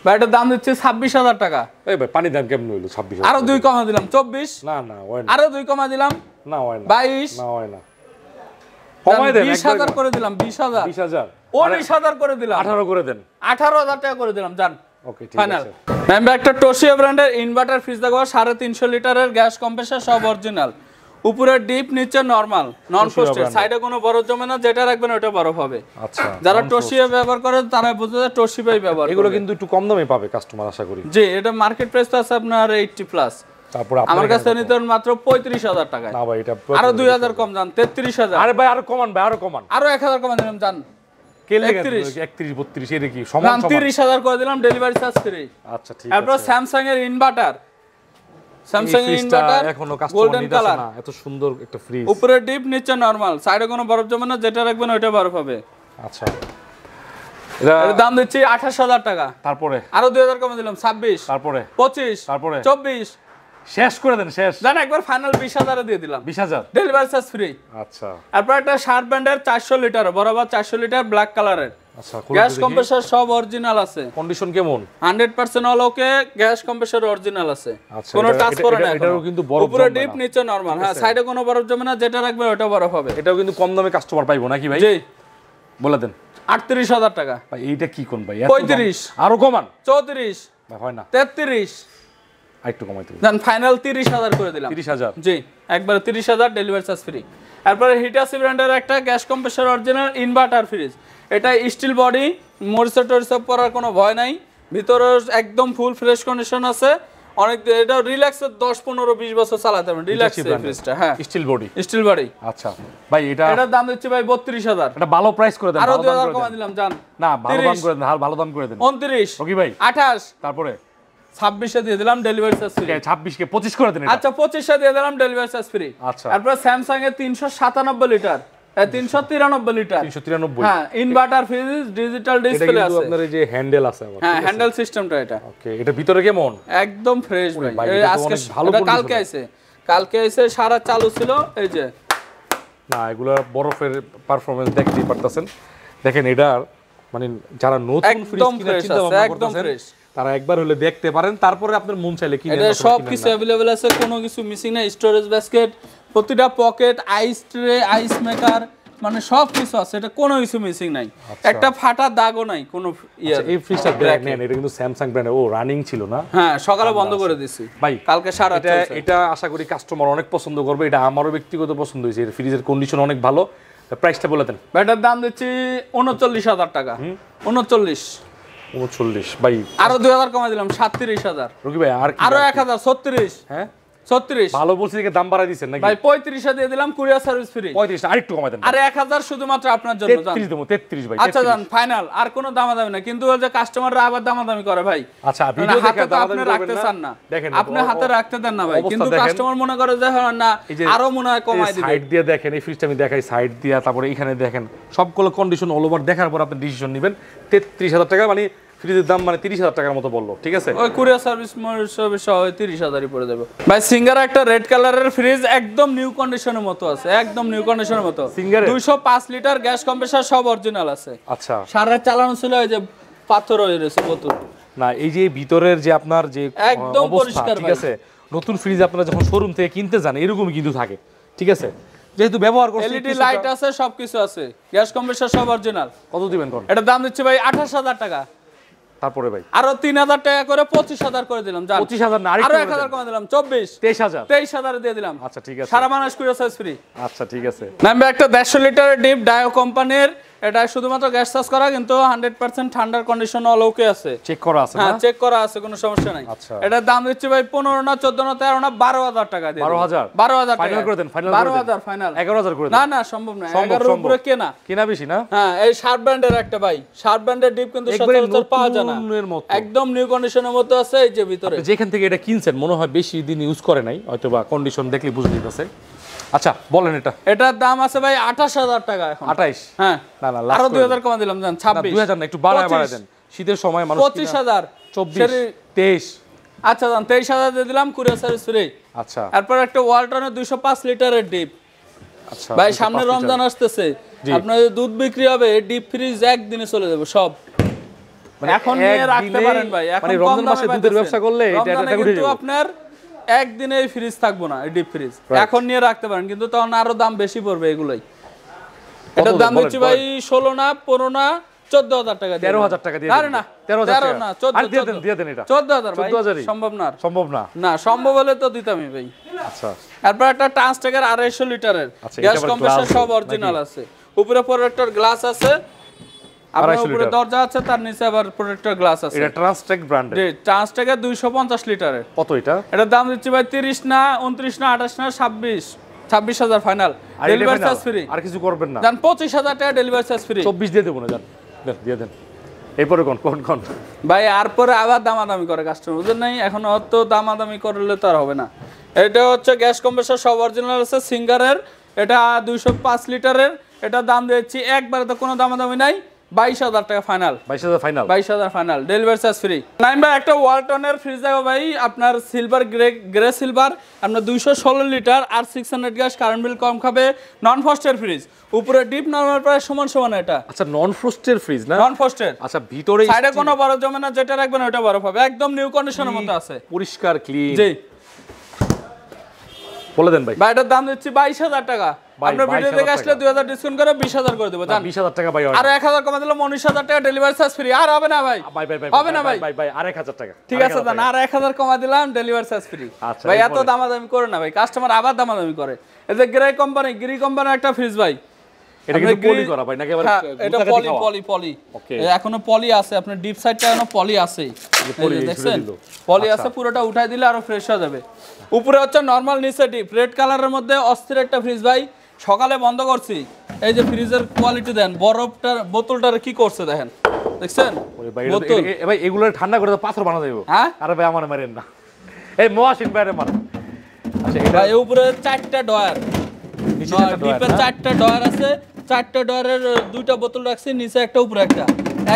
ভাই, এটার দাম দিচ্ছে 26,000 টাকা। এই ভাই পানির দাম কেমন হইলো? 26,000 আরো 2 কমা দিলাম, 24, না না হয় না, আরো 2 কমা দিলাম, না হয় না, 22, না হয় না, কমাই দেন 20,000 করে দিলাম, 20,000, 20,000 19,000 করে দিলাম, 18 করে দেন। 18,000 টাকা করে দিলাম জান, ওকে ঠিক ফাইনাল। আছে। আমি একটা টোশিয়া ব্র্যান্ডের ইনভার্টার ফ্রিজ দেখাবো, 350 লিটারের, গ্যাস কম্প্রেসার সব অরিজিনাল, উপরে ডিপ, নিচে নরমাল, নন ফ্রস্টেড, সাইডে কোনো বরফ জমে না, যেটা রাখবেন ওটা বরফ হবে। আচ্ছা যারা টোশিয়া ব্যবহার করেন তারা বুঝতে যায় টোশিবাই ব্যবহার এগুলো করবে। কিন্তু একটু কম দামে পাবে কাস্টমার আশা করি। জি, এটা মার্কেট প্রাইস তো আছে আপনার 80 প্লাস, তারপর আমার কাছে নিতে হন মাত্র 35,000 টাকায়। না ভাই এটা আরো 2,000 কম জান, 33,000, আরে ভাই আরো কমান ভাই, আরো কমান, আরো 1,000 কম দিলাম জান, কে লেগে 31 32 এর কি সমান সমান? 30,000 করে দিলাম, ডেলিভারি চার্জ ফ্রি। আচ্ছা ঠিক তারপর আছে। স্যামসাং এর ইনভার্টার, স্যামসাং এর ফ্রিজটা ইনভার্টার এখনো কাস্টমার গোল্ডেন নিতেছে কালার, না, এত সুন্দর একটা ফ্রিজ, উপরে ডিপ, নিচে নরমাল, সাইডে কোনো বরফ জমে না, যেটা রাখবেন ওইটা বরফ হবে। আচ্ছা এটা এর দাম দিচ্ছি 28,000 টাকা। তারপরে আরো 2,000 কমে দিলাম, 26, তারপরে 25, তারপরে 24, শেষ করে দেন, শেষ জান একবার ফাইনাল 20,000 এ দিয়ে দিলাম, 20,000 ডেলিভারি চার্জ ফ্রি। আচ্ছা তারপর একটা শার্প ব্র্যান্ডের 400 লিটার বরাবর 400 লিটার ব্ল্যাক কালারের, আচ্ছা গ্যাস কম্প্রেসার সব অরিজিনাল আছে, কন্ডিশন কেমন? 100% অল ওকে, গ্যাস কম্প্রেসার অরিজিনাল আছে, আচ্ছা, কোনো এটা- টাচ এটা- করে না, এটা- এটারও কিন্তু বরফ উপরে জমবে ডিপ, না। নিচে নরমাল, হ্যাঁ সাইডে কোনো বরফ জমে না, যেটা রাখবে ওটা বরফ হবে। এটাও কিন্তু কম দামে কাস্টমার পাইবো নাকি ভাই? জি, বলে দেন 38,000 টাকা, ভাই, এইটা কি কোন ভাই? এত দাম? 35, আরো কমান 34, ভাই, হয় না, 33, আরেকটু কমাইতে হবে। জান ফাইনাল 30,000 করে দিলাম। 30,000 জি, একবারে 30,000, ডেলিভারি চার্জ ফ্রি। তারপরে হিটাসি ব্র্যান্ডের একটা gas compressor original inverter fridge, এটা স্টিল বডি, মরিচা টরিচা পড়ার কোনো ভয় নাই, ভিতরে একদম ফুল ফ্রেশ কন্ডিশন আছে, অনেক এটা রিল্যাক্স 10-15-20 বছর চালাতে পারবেন রিল্যাক্স ফ্রিজটা। হ্যাঁ স্টিল বডি, স্টিল বডি। আচ্ছা ভাই এটা এটার দাম দিচ্ছি ভাই 32,000, এটা ভালো প্রাইস করে দেন, আরো ভালো দাম 2,000 করে কমা দেন। দিলাম জান, না ভালো দাম 30, করে দেন, ভালো দাম করে দেন। 29, ওকে ভাই 28, তারপরে 26 এ দিয়ে দিলাম, ডেলিভারি চার্জ ফ্রি। 26 কে 25 করে দেন এটা। আচ্ছা 25 এ দিয়ে দিলাম, ডেলিভারি চার্জ ফ্রি। আচ্ছা তারপর স্যামসাং এর 397 লিটার, 393 লিটার, 393 হ্যাঁ ইনভার্টার ফ্রিজ, ডিজিটাল এটা ডিসপ্লে কিন্তু আছে, আপনার এই যে হ্যান্ডেল আছে আবার, হ্যাঁ হ্যান্ডেল সিস্টেমটা এটা ওকে এটা ভিতরে কেমন? একদম ফ্রেশ ভাই, ভাই, এই এটা তো আজকে অনেক ভালো এটা condition কালকে আইছে সারা চালু ছিল, এই যে না এগুলা বরফের পারফরম্যান্স দেখতেই পারতেছেন, দেখেন এটার মানে যারা নতুন ফ্রিজ একদম কিনার fresh চিন্তা আছে, ভাবনা একদম করতেছেন fresh। তারা একবার হলে দেখতে পারেন, তারপরে আপনার মন চাইলে কিনেন, এটা অথবা সব কিনেন কিছু না। অ্যাভেলেবল আছে, কোনো কিছু মিসিং নাই, স্টোরেজ বাস্কেট, প্রতিটা pocket, ice tray, ice maker, মানে সব কিছু আছে, এটা কোনো কিছু মিসিং নাই, একটা ফাটা দাগও নাই কোনো ইয়ে। এই ফ্রিজটা দেখেন, এটা কিন্তু স্যামসাং ব্র্যান্ডের, ও রানিং ছিল না হ্যাঁ, সকালে বন্ধ করে দিছি ভাই, কালকে সারা এটা এটা আশা করি কাস্টমার অনেক পছন্দ করবে, এটা আমারও ব্যক্তিগত পছন্দ হয়েছে, এর ফ্রিজের কন্ডিশন অনেক ভালো। প্রাইসটা বলে দেন। এটার দাম দিচ্ছি 39,000 টাকা। 39 ভাই, আরো 2,000 কমাই দিলাম, 37,000। রকি ভাই আর আরো 1,000, 36। হ্যাঁ 36 ভালো বলছি যে দাম বাড়াই দিবেন নাকি ভাই? 35 দিয়ে দিলাম, কুরিয়ার সার্ভিস ফ্রি। 35 আরেকটু কমাই দেন। আরে 1,000 শুধুমাত্র আপনার জন্য। 33 দেবো, 33 ভাই। আচ্ছা জান, ফাইনাল, আর কোনো দামাদামি না, কিন্তু ওই যে কাস্টমাররা আবার দামাদামি করে ভাই। আচ্ছা, ভিডিও দেখে আপনি রাখতে চান না, দেখেন আপনি হাতে রাখতে দেন না ভাই, কিন্তু কাস্টমার মনে করে যে না আরো মনে হয় কমাই দিবে। সাইড দিয়ে দেখেন, এই ফ্রিজটা আমি দেখাই সাইড দিয়ে, তারপরে এখানে দেখেন সবগুলো কন্ডিশন অল ওভার দেখার পর আপনি ডিসিশন নেবেন। 33,000 টাকা, মানে ফ্রিজের দাম মানে 30,000 টাকার মতো বললো, ঠিক আছে? ওই কুরিয়ার সার্ভিস সহ 30,000ই পড়ে যাবে ভাই। সিঙ্গার একটা রেড কালারের ফ্রিজ, একদম নিউ কন্ডিশনের মতো আছে, একদম নিউ কন্ডিশনের মতো। সিঙ্গার 205 লিটার গ্যাস কম্প্রেসার সব অরিজিনাল আছে। আচ্ছা, সারা চালানো ছিল ওই যে পাথর হয়ে রয়েছে বোতল না, এই যে ভিতরের যে আপনার যে একদম অবস্থা, পরিষ্কার ঠিক আছে? নতুন ফ্রিজ আপনারা যখন শোরুম থেকে কিনতে যান এরকমই কিন্তু থাকে, ঠিক আছে? যেহেতু ব্যবহার করছি, এলইডি লাইট আছে, সবকিছু আছে, গ্যাস কম্প্রেসার সব অরিজিনাল। কত দিবেন কোন? এটা দাম দিচ্ছে ভাই 28,000 টাকা। তারপরে ভাই আরো 3,000 টাকা করে 25,000 করে দিলাম। 25,000 না, আরো 1,000 কমে দিলাম, 24, 23,000। 23,000 দিয়ে দিলাম। আচ্ছা, ঠিক আছে। সারা বাংলাদেশ কুরিয়ার সার্ভিস ফ্রি। আচ্ছা, ঠিক আছে। নামবে একটা 150 লিটারের ডিপ ডায়ো কোম্পানির, এটা শুধুমাত্র গ্যাস চার্জ করা, কিন্তু 100% ঠান্ডার কন্ডিশন অল ওকে আছে, চেক করা আছে না? হ্যাঁ, চেক করা আছে, কোনো সমস্যা নাই। আচ্ছা, এটার দাম দিচ্ছি ভাই 15 না 14 না 13 না 12,000 টাকা দিয়ে। 12,000 ফাইনাল করে দেন, ফাইনাল করে দেন। 12,000 ফাইনাল। 11,000 করে দেন। না না, সম্ভব না, 11 এর উপরে কেনা বেশি না। হ্যাঁ, এই শার্প ব্র্যান্ডের একটা ভাই, শার্প ব্র্যান্ডের ডিপ কিন্তু সচরাচর পাওয়া যায় না, একদম নিউ কন্ডিশনের মতো আছে। এই যে ভিতরে যেখান থেকে এটা কিনছেন মনে হয় বেশি দিন ইউজ করে নাই, হয়তো বা কন্ডিশন দেখলে বুঝে নিতেছে। আচ্ছা, বলেন। এটার দাম আছে ভাই 28,000 টাকা এখন। 28? হ্যাঁ, না না, আরো 2,000 কমা দিলাম, জান 26। 2,000 না, একটু বাড়ায় দেন, শীতের সময় মানুষ 25,000, 24, 23। আচ্ছা জান, 23,000 দিয়ে দিলাম, কুরিয়ার সার্ভিস ফ্রি। আচ্ছা, তারপর একটা ওয়ালটনের 205 লিটারের ডিপ। আচ্ছা ভাই, সামনে রমজান আসতেছে, আপনার দুধ বিক্রি হবে, এই ডিপ ফ্রিজ একদিনে চলে যাবে সব। মানে এখন নিয়ে রাখতে পারেন ভাই, এখন মানে রমজান মাসে দুধের ব্যবসা করলে এটা কিন্তু আপনার একদিনে এই ফ্রিজ থাকবো না, এই ডিপ ফ্রিজ এখন নিয়ে রাখতে পারেন, কিন্তু তখন আরো দাম বেশি পড়বে এগুলাই। এটার দাম হচ্ছে ভাই 16 না 15 না 14,000 টাকা, 13,000 টাকা দিয়ে। আরে না, 13 না 14 দিয়ে দেন। এটা 14,000 ভাই, 14,000 সম্ভব না, সম্ভব না। না, সম্ভব হলে তো দিতামই ভাই। আচ্ছা, তারপর একটা ট্রান্সটেকের 250 লিটারের গ্যাস কম্প্রেসার সব অরিজিনাল আছে, উপরে প্রোটেক্টর গ্লাস আছে, আপনার উপরে দরজা আছে, তার নিচে আবার প্রোটেক্টর গ্লাস আছে। এটা ট্রান্সটেক ব্র্যান্ডের। জি, ট্রান্সটেকের 250 লিটারের। কত এটা? এটার দাম দিচ্ছি ভাই 30 না 29 না 28 না 26,000 ফাইনাল, ডেলিভারি চার্জ ফ্রি। আর কিছু করবেন না? জান 25,000 টাকা ডেলিভারি চার্জ ফ্রি। 24 দিয়ে দেব না, জান দিয়ে দেন। এরপরে কোন ভাই, আর পরে আবার দামাদামি করে কাস্টমার, বুঝেন নাই? এখন অত দামাদামি করলে তো আর হবে না। এটা হচ্ছে গ্যাস কম্প্রেসার সব অরিজিনাল আছে, সিঙ্গারের, এটা 205 লিটারের। এটা দাম দিচ্ছি একবারে, তো কোনো দামাদামি নাই, 22,000 টাকা final. 22,000 final, delivery charge free. Naim ভাই, একটা ওয়ালটনের ফ্রিজ দেখো ভাই, আপনার সিলভার গ্রে সিলভার, আপনার 216 লিটার আর 600 গ্যাস, কারেন্ট বিল কম খাবে, নন ফ্রস্টের ফ্রিজ, উপরে ডিপ নরমাল প্রায় সমান এটা। আচ্ছা, নন ফ্রস্টের ফ্রিজ না? নন ফ্রস্টের। আচ্ছা, ভিতরে সাইডে কোনো বড় জমে না, যেটা রাখবেন ওটা বরফ হবে, একদম নিউ কন্ডিশনের মতো আছে, পরিষ্কার ক্লিন। জি, বলে দেন ভাই। ভাই, এটার দাম দিচ্ছি 22,000 টাকা। আপনার ভিডিও দেখে আসলে 2,000 ডিসকাউন্ট করে 20,000 করে দেবো, জান 20,000 টাকা ভাই। আর 1,000 কমে দিলাম, 19,000 টাকা ডেলিভারি চার্জ ফ্রি। আর হবে না ভাই, হবে না ভাই, আর 1,000 টাকা। ঠিক আছে, জান আর 1,000 কমা দিলাম, ডেলিভারি চার্জ ফ্রি। ভাই, এত দামাদামি করে না ভাই, কাস্টমার আবার দামাদামি করে। এই যে গ্রি কোম্পানির একটা ফ্রিজ ভাই, এটা কিন্তু পলি করা ভাই নাকি? এটা পলি এখনো পলি আছে, আপনার ডিপ সাইডটা এখনো পলি আছে, দেখছেন পলি আছে, পুরোটা উঠাই দিলে আরো ফ্রেশ হয়ে যাবে। উপরে হচ্ছে নরমাল, নিচে ডিপ, রেড কালারের মধ্যে অস্থির একটা ফ্রিজ ভাই, সকালে বন্ধ করছি। এই যে ফ্রিজের কোয়ালিটি দেন, বরফটার বোতলটার কি করছে দেখেন, দেখছেন বোতল ভাই, এগুলো ঠান্ডা করে তো পাথর বানা যাবে। হ্যাঁ, আরে ভাই, আমার মারেন না, এই মহাসিন বাইরে মারেন। আচ্ছা, এটা এই উপরে 4টা ডয়ার, ডিপের 4টা ডয়ার আছে, 4টা ডয়ারের 2টা বোতল রাখছি, নিচে একটা উপরে একটা,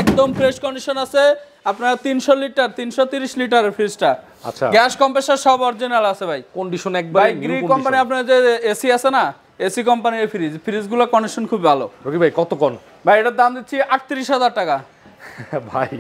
একদম ফ্রেশ কন্ডিশন আছে। আপনার 300 লিটার 330 লিটারের ফ্রিজটা। আচ্ছা, গ্যাস কম্প্রেসার সব অরিজিনাল আছে ভাই, কন্ডিশন একবার। গ্রি কোম্পানি, আপনার যে এসি আছে না, এসি কোম্পানির ফ্রিজগুলো কন্ডিশন খুব ভালো। রকি ভাই, কত কোন? ভাই, এটার দাম দিচ্ছি 38,000 টাকা। ভাই,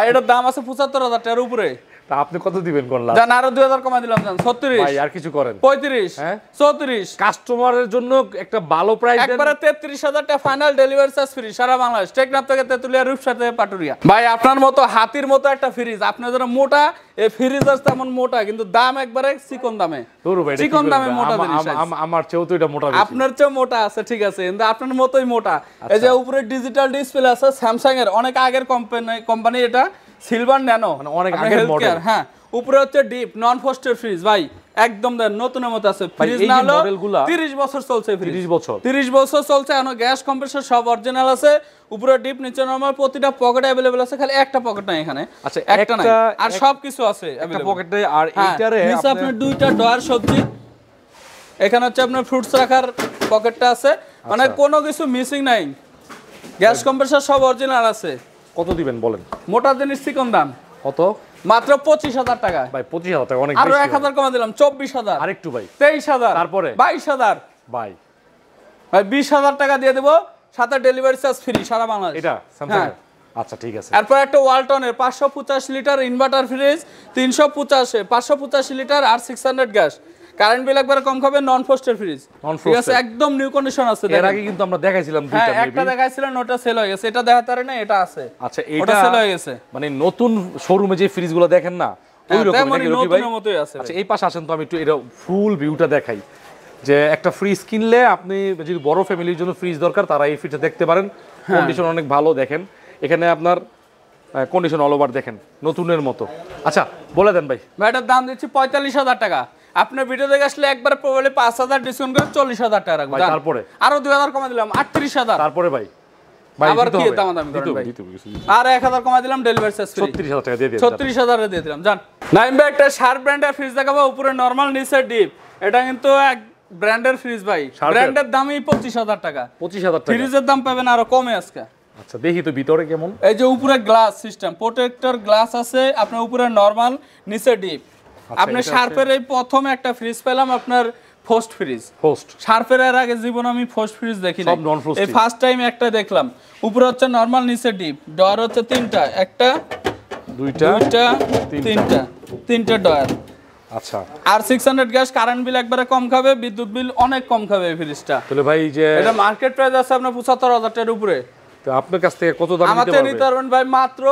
এটার দাম আছে 75,000 টাকার উপরে। তা আপনি কত দিবেন কোন লাভ? জান আরো 2000 কমাই দিলাম জান 36 ভাই আর কিছু করেন 35 হ্যাঁ 34 কাস্টমারের জন্য একটা ভালো প্রাইস দেন একবারে 33000 টাকা ফাইনাল ডেলিভারি চার্জ ফ্রি সারা বাংলাদেশ টেকনাফ থেকে তেতুলিয়া রূপসাতে পাটুরিয়া ভাই আপনার মতো হাতির মতো একটা ফ্রিজ আপনার যারা মোটা এই ফ্রিজ আছে তেমন মোটা কিন্তু দাম একবারে চিকন দামে দূর ভাই চিকন দামে মোটা জিনিস আমার চেয়েও তো এটা মোটা বেশি আপনার চেয়ে মোটা আছে ঠিক আছে কিন্তু আপনার মতোই মোটা এই যে উপরে ডিজিটাল ডিসপ্লে আছে স্যামসাং এর অনেক আগের কোম্পানি এটা সিলভার ন্যানো মানে অনেক আগের মডেল হ্যাঁ উপরে হচ্ছে ডিপ নন ফ্রস্টেড ফ্রিজ ভাই একদম দেন নতুনের মতো আছে ফ্রিজ এই না যে হলো মডেলগুলা 30 বছর চলছে ফ্রিজ 30 বছর 30 বছর চলছে এখনো গ্যাস কম্প্রেসর সব অরিজিনাল আছে উপরে ডিপ নিচে নরমাল প্রতিটা পকেটে अवेलेबल আছে খালি একটা পকেট নাই এখানে আচ্ছা একটা নাই আর সব কিছু আছে একটা পকেটে আর এইটারে নিচে আপনার দুইটা ডয়ার সবজি এখানে হচ্ছে আপনার ফ্রুটস রাখার পকেটটা আছে মানে কোনো কিছু মিসিং নাই গ্যাস কম্প্রেসর সব অরিজিনাল আছে কত দিবেন বলেন মোটা জিনিস চিকন দাম কত মাত্র 25000 টাকা ভাই 25000 টাকা অনেক আরো বেশি 1000 কমা দিলাম 24000 আরেকটু ভাই 23000 তারপরে 22000 ভাই ভাই 20000 টাকা দিয়ে দেব সাথে ডেলিভারি চার্জ ফ্রি সারা বাংলাদেশ এটা স্যামসাং এর আচ্ছা ঠিক আছে এরপর একটা ওয়ালটনের 585 লিটার ইনভার্টার ফ্রিজ 585 লিটার আর 600 গ্যাস কারেন্ট বিল একবার কম খাবে নন ফ্রস্টেড ফ্রিজ ঠিক আছে একদম নিউ কন্ডিশন আছে এর আগে কিন্তু আমরা দেখাইছিলাম দুইটা হ্যাঁ একটা দেখাইছিলেন ওটা সেল হয়ে গেছে এটা দেখাতে পারে না এটা আছে আচ্ছা ওটা এটা সেল হয়ে গেছে মানে নতুন শোরুমে যে ফ্রিজগুলো দেখেন না ওই রকম তেমনই নাকি রকি ভাই নতুনের মতোই আছে আচ্ছা এই পাশে আসেন তো আমি একটু এটা ফুল ভিউটা দেখাই যে একটা ফ্রিজ কিনলে আপনি যদি বড় ফ্যামিলির জন্য ফ্রিজ দরকার তারা এই ফ্রিজটা দেখতে পারেন কন্ডিশন অনেক ভালো দেখেন এখানে আপনার কন্ডিশন অল ওভার দেখেন নতুনের মতো আচ্ছা বলে দেন ভাই এটার দাম দিচ্ছি 45000 টাকা আপনার ভিডিও দেখে আসলে একবার প্রবাবলি 5000 ডিসকাউন্ট করে 40000 টাকা রাখবো তারপরে আরো 2000 কমা দিলাম 38000 তারপরে ভাই আবার কি দামাদামি করেন ভাই আর 1000 কমা দিলাম ডেলিভারি চার্জ ফ্রি 36000 টাকা দিয়ে দিন 36000 এ দিয়ে দিলাম জান নাইম ভাই একটা শার্প ব্র্যান্ডের ফ্রিজ দেখাবো উপরে নরমাল নিচে ডিপ এটা কিন্তু এক ব্র্যান্ডের ফ্রিজ ভাই ব্র্যান্ডের দামই 25000 টাকা 25000 টাকা ফ্রিজের দাম পাবেন আরো কমে আজকে আচ্ছা দেখি তো ভিতরে কেমন এই যে উপরে গ্লাস সিস্টেম প্রোটেক্টর গ্লাস আছে আপনার উপরে নরমাল নিচে ডিপ আপনি শার্পের এই প্রথম একটা ফ্রিজ পেলাম আপনার ফোস্ট ফ্রিজ শার্পের এর আগে জীবন আমি ফোস্ট ফ্রিজ দেখি না এই ফার্স্ট টাইম একটা দেখলাম উপরে হচ্ছে নরমাল নিচে ডিপ ডয়ার হচ্ছে তিনটা একটা দুইটা তিনটা ডয়ার আচ্ছা আর 600 গ্যাস কারেন্ট বিল একবারে কম খাবে বিদ্যুৎ বিল অনেক কম খাবে এই ফ্রিজটা তাহলে ভাই যে এটা মার্কেট প্রাইস আছে আপনার 75000 টাকার উপরে তো আপনার কাছ থেকে কত দাম আমাদের নিতে পারবেন ভাই মাত্র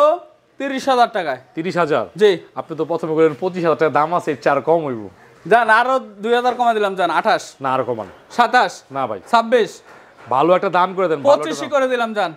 30000 টাকায় 30000 জি আপনি তো প্রথমে বললেন 25000 টাকা দাম আছে চার কম হইব জান আরো 2000 কমা দিলাম জান 28 না আর কমান 27 না ভাই 26 ভালো একটা দাম করে দেন 25 করে দিলাম জান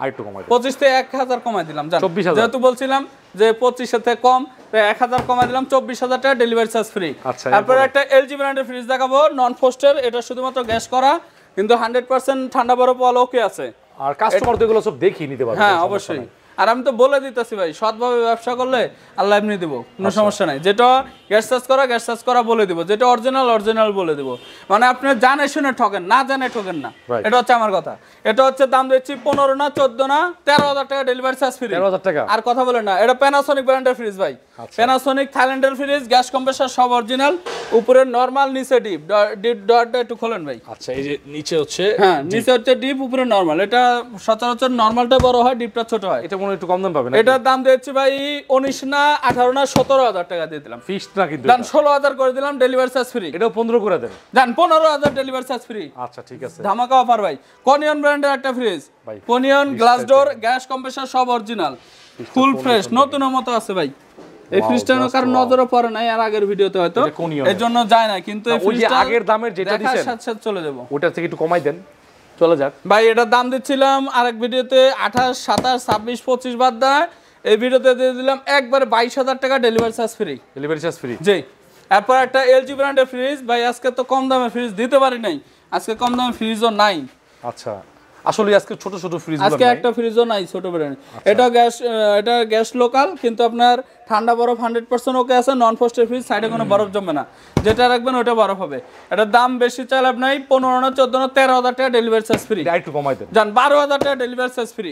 আরেকটু কমাই দেন 25 থেকে 1000 কমাই দিলাম জান 24000 যেহেতু বলছিলাম যে 25 এর থেকে কম তাই 1000 কমাই দিলাম 24000 টাকা ডেলিভারি চার্জ ফ্রি আচ্ছা তারপর একটা এলজি ব্র্যান্ডের ফ্রিজ দেখাবো নন ফ্রস্টেড এটা শুধুমাত্র গ্যাস করা কিন্তু 100% ঠান্ডা বরফ ওয়ালা ওকে আছে আর কাস্টমার তো এগুলো সব দেখিয়ে নিতে পারবে হ্যাঁ অবশ্যই আর আমি তো বলে দিতেছি ভাই সৎভাবে ব্যবসা করলে আল্লাহ এমনি দিব কোনো সমস্যা নাই যেটা গ্যাস চার্জ করা বলে দিব যেটা অরিজিনাল বলে দিব মানে আপনি জানে শুনে ঠকেন না জানে ঠকেন না এটা হচ্ছে আমার কথা এটা হচ্ছে দাম দিচ্ছি 15 না 14 না 13000 টাকা ডেলিভারি চার্জ ফ্রি 13000 টাকা আর কথা বলেন না এটা প্যানাসোনিক ব্র্যান্ডের ফ্রিজ ভাই প্যানাসোনিক থাইল্যান্ডের ফ্রিজ গ্যাস কম্প্রেসর সব অরিজিনাল উপরে নরমাল নিচে ডিপ ডটটা একটু খোলেন ভাই আচ্ছা এই যে নিচে হচ্ছে হ্যাঁ নিচে হচ্ছে ডিপ উপরে নরমাল এটা সচরাচর নরমালটা বড় হয় ডিপটা ছোট হয় এটা মনে একটু কম দাম পাবেন এটার দাম দিচ্ছি ভাই 19 না 18 না 17000 টাকা দিয়ে দিলাম ফিক্সড না কিন্তু জান 16000 করে দিলাম ডেলিভারি চার্জ ফ্রি এটাও 15 করে দেন জান 15000 ডেলিভারি চার্জ ফ্রি আচ্ছা ঠিক আছে ধামাকা অফার ভাই কোনিয়ন ব্র্যান্ডের একটা fridge Konion glass door gas compressor সব অরিজিনাল ফুল ফ্রেশ নতুনের মতো আছে ভাই এই ফ্রিজটা কারণ নজরে পড়ে নাই আর আগের ভিডিওতে হয়তো এজন্য যায় না কিন্তু এই ফ্রিজটা আগের দামের যেটা দিবেন সাথে চলে যাব ওটা থেকে একটু কমাই দেন চলে যাক ভাই এটার দাম দিচ্ছিলাম আরেক ভিডিওতে 28 27 26 25 বাদ দেয় এই ভিডিওতে দিয়ে দিলাম একবার 22000 টাকা ডেলিভারি চার্জ ফ্রি জি এরপর একটা এলজি ব্র্যান্ডের ফ্রিজ ভাই আজকে তো কম দামে ফ্রিজ দিতে পারি নাই আজকে কম দামে ফ্রিজও নাই আচ্ছা আসলে আজকে ছোট ফ্রিজ আজকে একটা ফ্রিজও নাই ছোট ব্র্যান্ড এটা গ্যাস লোকাল কিন্তু আপনার ঠান্ডা বরফ 100% ওকে আছে নন ফ্রস্টেড ফ্রিজ সাইডে কোনো বরফ জমবে না যেটা রাখবেন ওটা বরফ হবে এটার দাম বেশি চাইলে আপনার 15 না 14 না 13000 টাকা ডেলিভারি চার্জ ফ্রি একটু কমাই দেন জান 12000 টাকা ডেলিভারি চার্জ ফ্রি